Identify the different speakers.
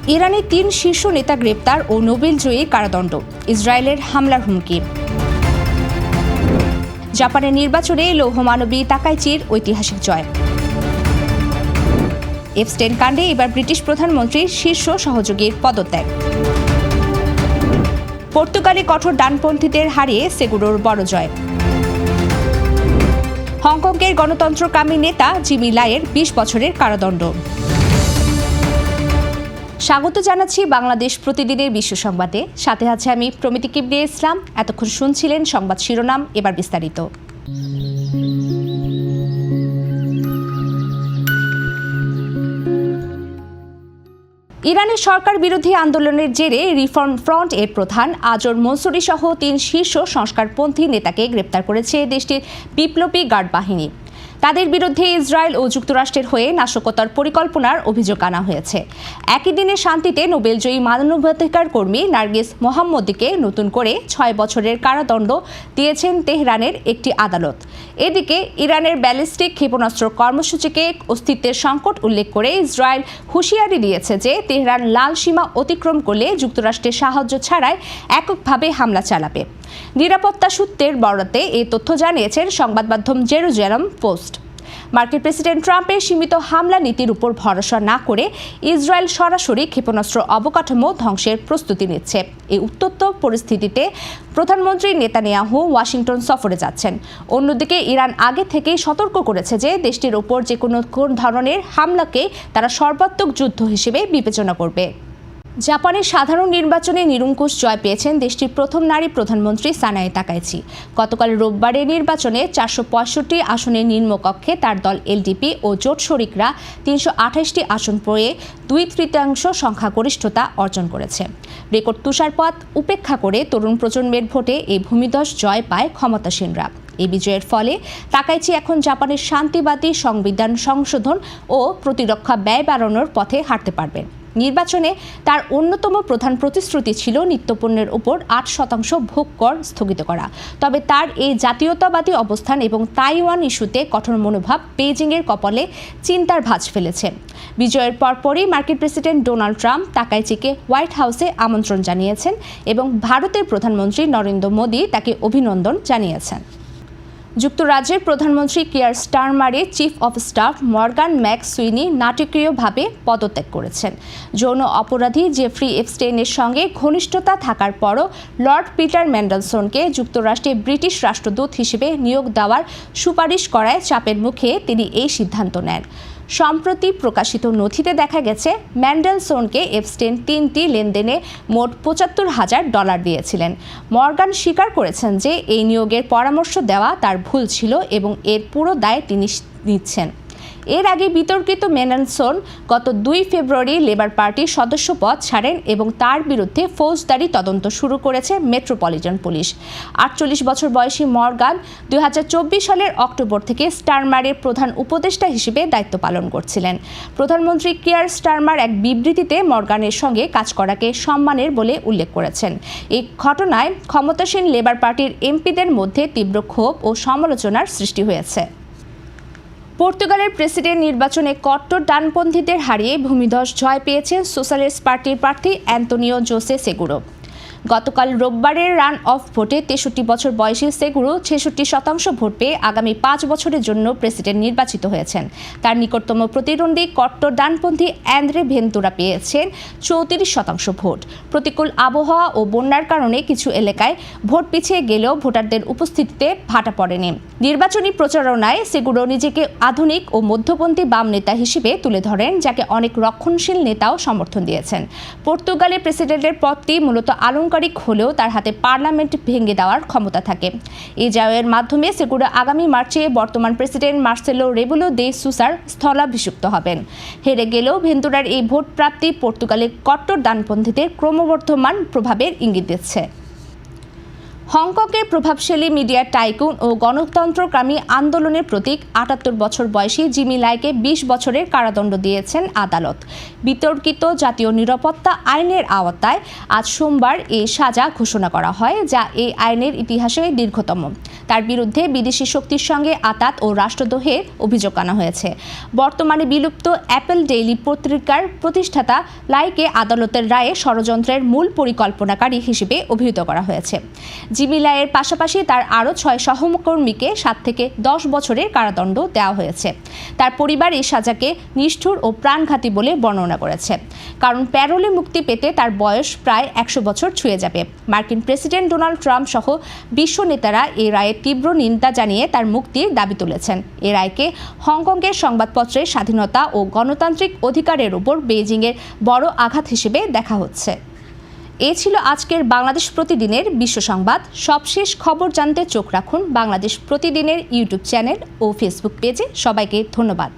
Speaker 1: ইরানের ৩ শীর্ষ নেতা গ্রেপ্তার ও নোবেলজয়ী কারাদণ্ড, ইসরায়েলের হামলার হুমকি। জাপানের নির্বাচনে লৌহমানবী তাকাইচির ঐতিহাসিক জয়। এপস্টেইন কাণ্ডে এবার ব্রিটিশ প্রধানমন্ত্রীর শীর্ষ সহযোগীর পদত্যাগ। পর্তুগালে কঠোর ডানপন্থীদের হারিয়ে সেগুরোর বড় জয়। হংকংয়ের গণতন্ত্রকামী নেতা জিমি লাইয়ের ২০ বছরের কারাদণ্ড। স্বাগত জানাচ্ছি বাংলাদেশ প্রতিদিনের বিশ্ব সংবাদে। সাথে আছে আমি প্রমিতি কিবরিয়া ইসলাম। এতক্ষণ শুনছিলেন সংবাদ শিরোনাম, এবার বিস্তারিত। ইরানের সরকার বিরোধী আন্দোলনের জেরে রিফর্ম ফ্রন্ট এর প্রধান আজর মনসুরি সহ ৩ শীর্ষ সংস্কারপন্থী নেতাকে গ্রেপ্তার করেছে দেশটির বিপ্লবী গার্ড বাহিনী। তাদের বিরুদ্ধে ইসরায়েল ও যুক্তরাষ্ট্রের হয়ে নাশকতার পরিকল্পনার অভিযোগ আনা হয়েছে। একই দিনে শান্তিতে নোবেলজয়ী মানবাধিকার কর্মী নার্গিস মোহাম্মদীকে নতুন করে ৬ বছরের কারাদণ্ড দিয়েছেন তেহরানের একটি আদালত। এদিকে ইরানের ব্যালিস্টিক ক্ষেপণাস্ত্র কর্মসূচিকে অস্তিত্বের সংকট উল্লেখ করে ইসরায়েল হুঁশিয়ারি দিয়েছে যে তেহরান লাল সীমা অতিক্রম করলে যুক্তরাষ্ট্রের সাহায্য ছাড়াই এককভাবে হামলা চালাবে। নিরাপত্তা সূত্রের বরাতে এই তথ্য জানিয়েছেন সংবাদ মাধ্যম জেরুজালেম পোস্ট। মার্কিন প্রেসিডেন্ট ট্রাম্পের সীমিত হামলা নীতির উপর ভরসা না করে ইসরায়েল সরাসরি ক্ষেপণাস্ত্র অবকাঠামো ধ্বংসের প্রস্তুতি নিচ্ছে। এই উত্তপ্ত পরিস্থিতিতে প্রধানমন্ত্রী নেতানিয়াহু ওয়াশিংটন সফরে যাচ্ছেন। অন্যদিকে ইরান আগে থেকেই সতর্ক করেছে যে দেশটির ওপর যে কোনো ধরনের হামলাকে তারা সর্বাত্মক যুদ্ধ হিসেবে বিবেচনা করবে। জাপানের সাধারণ নির্বাচনে নিরঙ্কুশ জয় পেয়েছেন দেশটির প্রথম নারী প্রধানমন্ত্রী সানায়ে তাকাইচি। গতকাল রোববারের নির্বাচনে ৪৬৫ আসনের নিম্নকক্ষে তার দল এলডিপি ও জোট শরিকরা ৩২৮টি আসন পেয়ে ২/৩ সংখ্যাগরিষ্ঠতা অর্জন করেছে। রেকর্ড তুষারপাত উপেক্ষা করে তরুণ প্রজন্মের ভোটে এই ভূমিধস জয় পায় ক্ষমতাসীনরা। এই বিজয়ের ফলে তাকাইচি এখন জাপানের শান্তিবাদী সংবিধান সংশোধন ও প্রতিরক্ষা ব্যয় বাড়ানোর পথে হাঁটতে পারবেন। নির্বাচনে তার অন্যতম প্রধান প্রতিশ্রুতি ছিল নিত্যপণ্যের উপর ৮% ভোগ কর স্থগিত করা। তবে তার এই জাতীয়তাবাদী অবস্থান এবং তাইওয়ান ইস্যুতে কঠোর মনোভাব বেইজিংয়ের কপালে চিন্তার ভাঁজ ফেলেছে। বিজয়ের পরপরই মার্কিন প্রেসিডেন্ট ডোনাল্ড ট্রাম্প তাকাইচিকে হোয়াইট হাউসে আমন্ত্রণ জানিয়েছেন এবং ভারতের প্রধানমন্ত্রী নরেন্দ্র মোদি তাকে অভিনন্দন জানিয়েছেন। যুক্তরাজ্যের প্রধানমন্ত্রী কিয়ার স্টারমারের চিফ অফ স্টাফ মর্গান ম্যাকসুইনি নাটকীয়ভাবে পদত্যাগ করেছেন। যৌন অপরাধী জেফ্রি এপস্টেইনের সঙ্গে ঘনিষ্ঠতা থাকার পরও লর্ড পিটার ম্যান্ডেলসনকে যুক্তরাষ্ট্রে ব্রিটিশ রাষ্ট্রদূত হিসেবে নিয়োগ দেওয়ার সুপারিশ করায় চাপের মুখে তিনি এই সিদ্ধান্ত নেন। সম্প্রতি প্রকাশিত নথিতে দেখা গেছে ম্যান্ডেলসনকে এপস্টেইন ৩টি লেনদেনে মোট $৭৫,০০০ দিয়েছিলেন। মর্গান স্বীকার করেছেন যে এই নিয়োগের পরামর্শ দেওয়া তার ভুল ছিল এবং এর পুরো দায় তিনি নিচ্ছেন। এর আগে বিতর্কিত ম্যান্ডেলসন গত ২ ফেব্রুয়ারি লেবার পার্টির সদস্যপদ ছাড়েন এবং তার বিরুদ্ধে ফৌজদারি তদন্ত শুরু করেছে মেট্রোপলিটন পুলিশ। ৪৮ বছর বয়সী মর্গান ২০২৪ সালের অক্টোবর থেকে স্টারমারের প্রধান উপদেষ্টা হিসেবে দায়িত্ব পালন করছিলেন। প্রধানমন্ত্রী কিয়ার স্টারমার এক বিবৃতিতে মর্গানের সঙ্গে কাজ করাকে সম্মানের বলে উল্লেখ করেছেন। এই ঘটনায় ক্ষমতাসীন লেবার পার্টির এমপিদের মধ্যে তীব্র ক্ষোভ ও সমালোচনার সৃষ্টি হয়েছে। পর্তুগালের প্রেসিডেন্ট নির্বাচনে কট্টর ডানপন্থীদের হারিয়ে ভূমিধস জয় পেয়েছেন সোশ্যালিস্ট পার্টির প্রার্থী অ্যান্তোনিও জোসে সেগুরো। গতকাল রোববারের রান অফ ভোটে ৬৩ বছর বয়সী সেগুরো ৬৬% ভোট পেয়ে আগামী ৫ বছরের জন্য প্রেসিডেন্ট নির্বাচিত হয়েছেন। তার নিকটতম প্রতিদ্বন্দ্বী কট্টর ডানপন্থী অ্যান্দ্রে ভেন্তুরা পেয়েছেন ৩৪% ভোট। প্রতিকূল আবহাওয়া ও বন্যার কারণে কিছু এলাকায় ভোট পিছিয়ে গেলেও ভোটারদের উপস্থিতিতে ভাটা পড়েনি। নির্বাচনী প্রচারণায় সেগুরো নিজেকে আধুনিক ও মধ্যপন্থী বাম নেতা হিসেবে তুলে ধরেন, যাকে অনেক রক্ষণশীল নেতাও সমর্থন দিয়েছেন। পর্তুগালের প্রেসিডেন্টের পদটি মূলত আলংকারিক হলেও তার হাতে পার্লামেন্ট ভেঙে দেওয়ার ক্ষমতা থাকে। এই জয়ের মাধ্যমে সেগুরো আগামী মার্চে বর্তমান প্রেসিডেন্ট মার্সেলো রেবেলো দে সুসার স্থলাভিষিক্ত হবেন। হেরে গেলেও ভেন্তুরার এই ভোট প্রাপ্তি পর্তুগালের কট্টর ডানপন্থীদের ক্রমবর্ধমান প্রভাবের ইঙ্গিত দিচ্ছে। হংকংয়ের প্রভাবশালী মিডিয়া টাইকুন ও গণতন্ত্রকামী আন্দোলনের প্রতীক ৭৮ বছর বয়সী জিমি লাইকে ২০ বছরের কারাদণ্ড দিয়েছেন আদালত। বিতর্কিত জাতীয় নিরাপত্তা আইনের আওতায় আজ সোমবার এই সাজা ঘোষণা করা হয়, যা এই আইনের ইতিহাসে দীর্ঘতম। তার বিরুদ্ধে বিদেশি শক্তির সঙ্গে আঁতাত ও রাষ্ট্রদ্রোহের অভিযোগ আনা হয়েছে। বর্তমানে বিলুপ্ত অ্যাপল ডেইলি পত্রিকার প্রতিষ্ঠাতা লাইকে আদালতের রায়ে ষড়যন্ত্রের মূল পরিকল্পনাকারী হিসেবে অভিহিত করা হয়েছে। জিমি লাইয়ের পাশাপাশি তার আরও ৬ সহকর্মীকে ৭ থেকে ১০ বছরের কারাদণ্ড দেওয়া হয়েছে। তার পরিবার এই সাজাকে নিষ্ঠুর ও প্রাণঘাতী বলে বর্ণনা করেছে, কারণ প্যারোলে মুক্তি পেতে তার বয়স প্রায় ১০০ বছর ছুঁয়ে যাবে। মার্কিন প্রেসিডেন্ট ডোনাল্ড ট্রাম্প সহ বিশ্ব নেতারা এই রায়ের তীব্র নিন্দা জানিয়ে তার মুক্তির দাবি তুলেছেন। এ রায়কে হংকংয়ের সংবাদপত্রের স্বাধীনতা ও গণতান্ত্রিক অধিকারের উপর বেইজিংয়ের বড় আঘাত হিসেবে দেখা হচ্ছে। এ ছিল আজকের বাংলাদেশ প্রতিদিনের বিশ্ব সংবাদ। সবশেষ খবর জানতে চোখ রাখুন বাংলাদেশ প্রতিদিনের ইউটিউব চ্যানেল ও ফেসবুক পেজে। সবাইকে ধন্যবাদ।